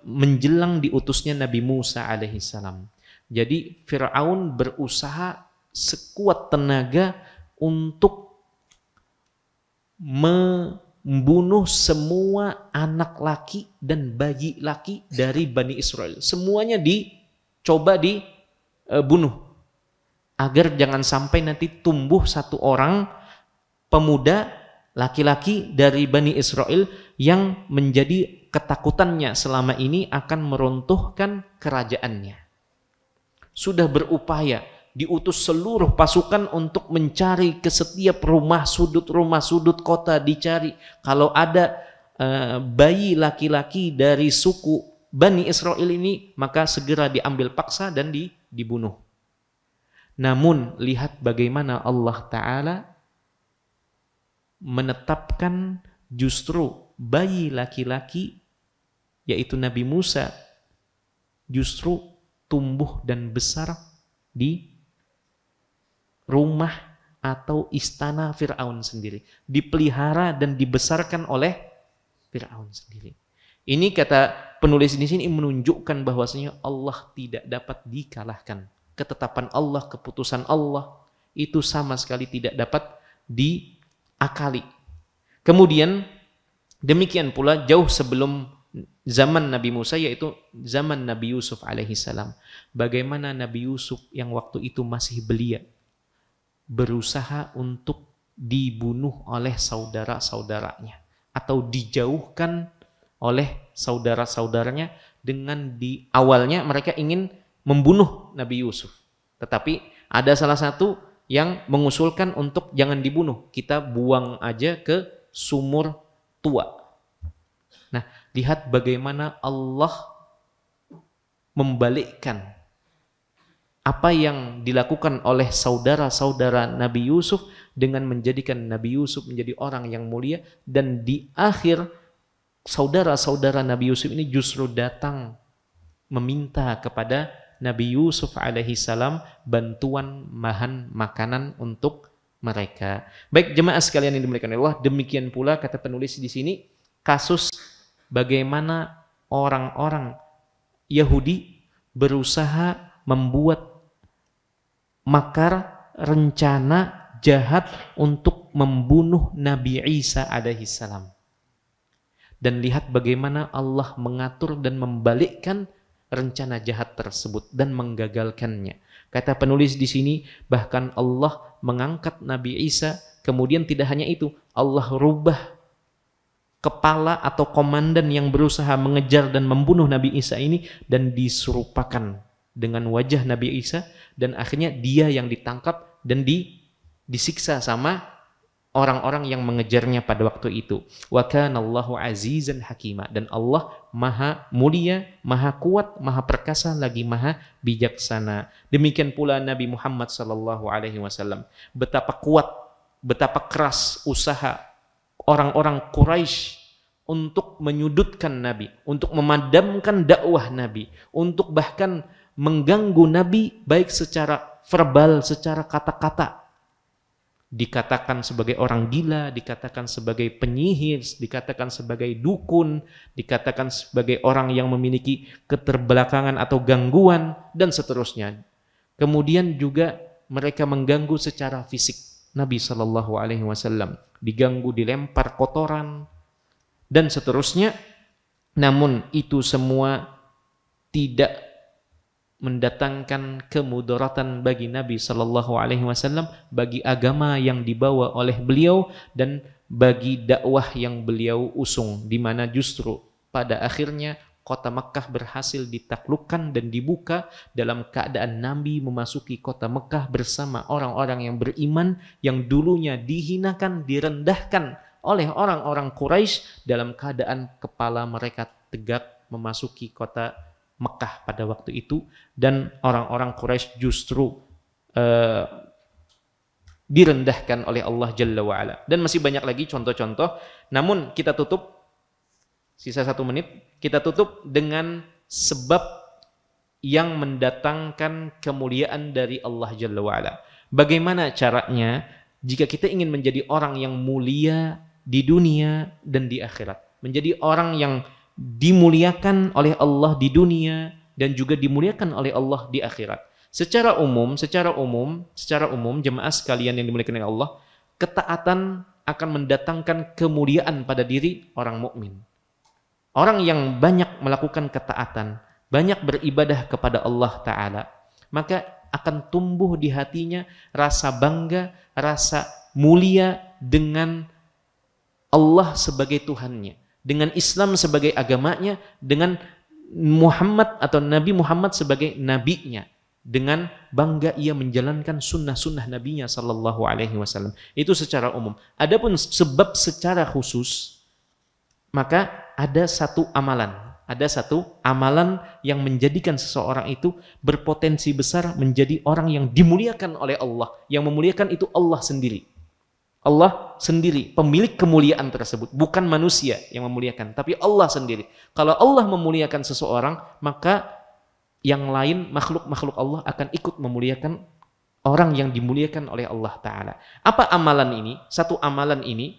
menjelang diutusnya Nabi Musa alaihissalam. Jadi Fir'aun berusaha sekuat tenaga untuk membunuh semua anak laki dan bayi laki dari Bani Israel. Semuanya dicoba dibunuh agar jangan sampai nanti tumbuh satu orang pemuda laki-laki dari Bani Israel yang menjadi ketakutannya selama ini akan meruntuhkan kerajaannya. Sudah berupaya, diutus seluruh pasukan untuk mencari ke setiap rumah sudut kota, dicari. Kalau ada bayi laki-laki dari suku Bani Israel ini, maka segera diambil paksa dan dibunuh. Namun lihat bagaimana Allah Ta'ala menetapkan justru bayi laki-laki, yaitu Nabi Musa, justru tumbuh dan besar di rumah atau istana Fir'aun sendiri, dipelihara dan dibesarkan oleh Fir'aun sendiri. Ini kata penulis di sini menunjukkan bahwasanya Allah tidak dapat dikalahkan. Ketetapan Allah, keputusan Allah itu sama sekali tidak dapat diakali. Kemudian demikian pula jauh sebelum zaman Nabi Musa, yaitu zaman Nabi Yusuf alaihissalam. Bagaimana Nabi Yusuf yang waktu itu masih belia berusaha untuk dibunuh oleh saudara-saudaranya atau dijauhkan oleh saudara-saudaranya dengan awalnya mereka ingin membunuh Nabi Yusuf. Tetapi ada salah satu yang mengusulkan untuk jangan dibunuh, kita buang aja ke sumur tua. Nah, lihat bagaimana Allah membalikkan apa yang dilakukan oleh saudara-saudara Nabi Yusuf dengan menjadikan Nabi Yusuf menjadi orang yang mulia, dan di akhir saudara-saudara Nabi Yusuf ini justru datang meminta kepada Nabi Yusuf alaihissalam bantuan bahan makanan untuk mereka. Baik jemaah sekalian yang dimuliakan Allah, demikian pula kata penulis di sini kasus bagaimana orang-orang Yahudi berusaha membuat makar, rencana jahat untuk membunuh Nabi Isa alaihi salam. Dan lihat bagaimana Allah mengatur dan membalikkan rencana jahat tersebut dan menggagalkannya. Kata penulis di sini, bahkan Allah mengangkat Nabi Isa, kemudian tidak hanya itu, Allah rubah kepala atau komandan yang berusaha mengejar dan membunuh Nabi Isa ini dan diserupakan dengan wajah Nabi Isa, dan akhirnya dia yang ditangkap dan disiksa sama orang-orang yang mengejarnya pada waktu itu. Wa kanallahu azizan hakima, dan Allah maha mulia, maha kuat, maha perkasa, lagi maha bijaksana. Demikian pula Nabi Muhammad sallallahu alaihi wasallam. Betapa kuat, betapa keras usaha orang-orang Quraisy untuk menyudutkan Nabi, untuk memadamkan dakwah Nabi, untuk bahkan mengganggu Nabi baik secara verbal, secara kata-kata. Dikatakan sebagai orang gila, dikatakan sebagai penyihir, dikatakan sebagai dukun, dikatakan sebagai orang yang memiliki keterbelakangan atau gangguan, dan seterusnya. Kemudian juga mereka mengganggu secara fisik Nabi Shallallahu Alaihi Wasallam, diganggu, dilempar kotoran, dan seterusnya. Namun itu semua tidak mendatangkan kemudaratan bagi Nabi Shallallahu Alaihi Wasallam, bagi agama yang dibawa oleh beliau dan bagi dakwah yang beliau usung, di mana justru pada akhirnya kota Mekkah berhasil ditaklukkan dan dibuka dalam keadaan Nabi memasuki kota Mekkah bersama orang-orang yang beriman yang dulunya dihinakan, direndahkan oleh orang-orang Quraisy, dalam keadaan kepala mereka tegak memasuki kota Mekkah pada waktu itu, dan orang-orang Quraisy justru direndahkan oleh Allah Jalla wa'ala. Dan masih banyak lagi contoh-contoh, namun kita tutup, sisa 1 menit, kita tutup dengan sebab yang mendatangkan kemuliaan dari Allah Jalla wa'ala. Bagaimana caranya jika kita ingin menjadi orang yang mulia di dunia dan di akhirat, menjadi orang yang dimuliakan oleh Allah di dunia dan juga dimuliakan oleh Allah di akhirat. Secara umum jemaah sekalian yang dimuliakan oleh Allah, ketaatan akan mendatangkan kemuliaan pada diri orang mukmin. Orang yang banyak melakukan ketaatan, banyak beribadah kepada Allah Ta'ala, maka akan tumbuh di hatinya rasa bangga, rasa mulia dengan Allah sebagai Tuhannya, dengan Islam sebagai agamanya, dengan Muhammad atau Nabi Muhammad sebagai nabinya. Dengan bangga ia menjalankan sunnah-sunnah nabinya sallallahu alaihi wasallam. Itu secara umum. Adapun sebab secara khusus, maka ada satu amalan yang menjadikan seseorang itu berpotensi besar menjadi orang yang dimuliakan oleh Allah. Yang memuliakan itu Allah sendiri. Allah sendiri pemilik kemuliaan tersebut, bukan manusia yang memuliakan, tapi Allah sendiri. Kalau Allah memuliakan seseorang, maka yang lain, makhluk-makhluk Allah akan ikut memuliakan orang yang dimuliakan oleh Allah Ta'ala. Apa amalan ini? Satu amalan ini,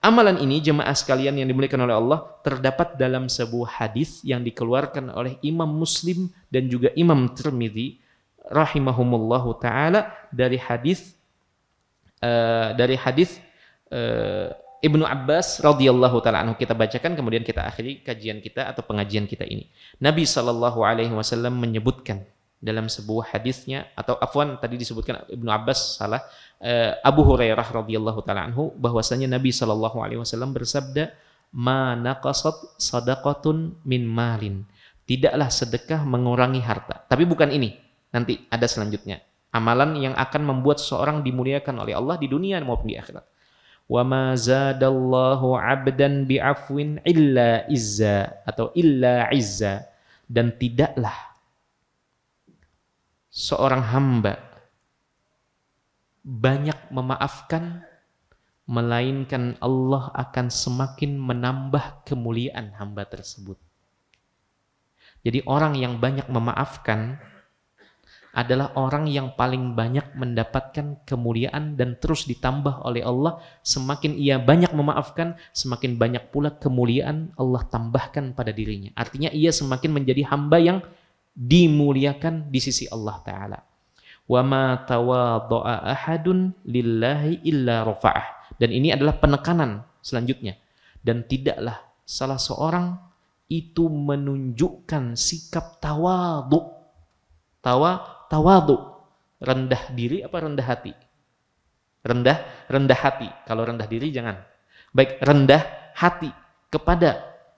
amalan ini jemaah sekalian yang dimuliakan oleh Allah, terdapat dalam sebuah hadis yang dikeluarkan oleh Imam Muslim dan juga Imam Tirmidzi rahimahumullahu ta'ala dari hadis Ibnu Abbas radhiyallahu taala anhu. Kita bacakan kemudian kita akhiri kajian kita atau pengajian kita ini. Nabi sallallahu alaihi wasallam menyebutkan dalam sebuah hadisnya, atau afwan tadi disebutkan Ibnu Abbas, salah, Abu Hurairah radhiyallahu taala anhu, bahwasanya Nabi sallallahu alaihi wasallam bersabda, "Ma naqasat shadaqatun min malin." Tidaklah sedekah mengurangi harta. Tapi bukan ini. Nanti ada selanjutnya. Amalan yang akan membuat seseorang dimuliakan oleh Allah di dunia maupun di akhirat. Wa ma zadallahu 'abdan bi'afwin illa izza atau illa izza, dan tidaklah seorang hamba banyak memaafkan melainkan Allah akan semakin menambah kemuliaan hamba tersebut. Jadi orang yang banyak memaafkan adalah orang yang paling banyak mendapatkan kemuliaan dan terus ditambah oleh Allah. Semakin ia banyak memaafkan, semakin banyak pula kemuliaan Allah tambahkan pada dirinya. Artinya ia semakin menjadi hamba yang dimuliakan di sisi Allah Ta'ala. Wa ma tawadha'a ahadun lillahi illa rafa'ah. Dan ini adalah penekanan selanjutnya. Dan tidaklah salah seorang itu menunjukkan sikap tawadhu. Tawadhu, rendah diri apa rendah hati? Rendah hati. Kalau rendah diri jangan. Baik, rendah hati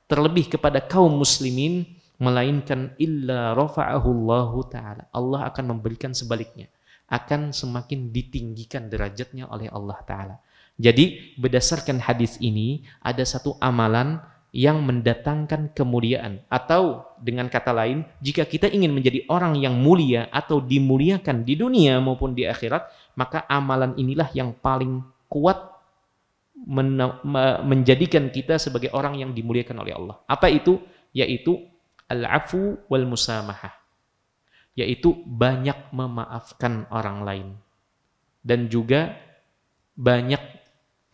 terlebih kepada kaum muslimin, melainkan illa rafa'ahu Allah Ta'ala. Allah akan memberikan sebaliknya, akan semakin ditinggikan derajatnya oleh Allah Ta'ala. Jadi berdasarkan hadis ini ada satu amalan yang mendatangkan kemuliaan, atau dengan kata lain, jika kita ingin menjadi orang yang mulia atau dimuliakan di dunia maupun di akhirat, maka amalan inilah yang paling kuat menjadikan kita sebagai orang yang dimuliakan oleh Allah. Apa itu? Yaitu al-afu wal musamahah, yaitu banyak memaafkan orang lain dan juga banyak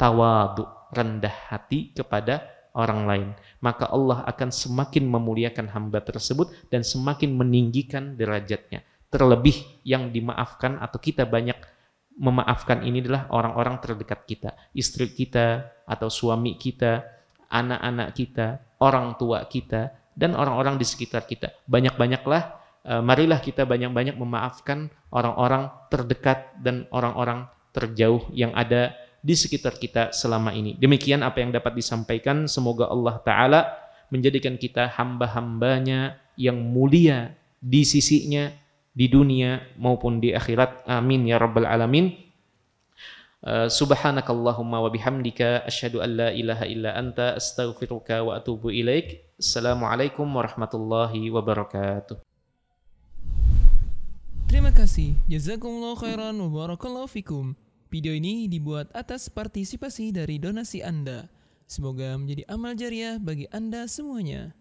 tawadhu, rendah hati kepada orang lain. Maka Allah akan semakin memuliakan hamba tersebut dan semakin meninggikan derajatnya. Terlebih yang dimaafkan atau kita banyak memaafkan ini adalah orang-orang terdekat kita, istri kita atau suami kita, anak-anak kita, orang tua kita, dan orang-orang di sekitar kita. Banyak-banyaklah, marilah kita banyak-banyak memaafkan orang-orang terdekat dan orang-orang terjauh yang ada di sekitar kita selama ini. Demikian apa yang dapat disampaikan. Semoga Allah Ta'ala menjadikan kita hamba-hambanya yang mulia di sisinya, di dunia maupun di akhirat. Amin ya rabbal alamin. Subhanakallahumma wa bihamdika asyhadu an la ilaha illa anta astaghfiruka wa atubu ilaik. Assalamualaikum warahmatullahi wabarakatuh. Terima kasih. Jazakumullahu khairan wa barakallahu fikum. Video ini dibuat atas partisipasi dari donasi Anda. Semoga menjadi amal jariah bagi Anda semuanya.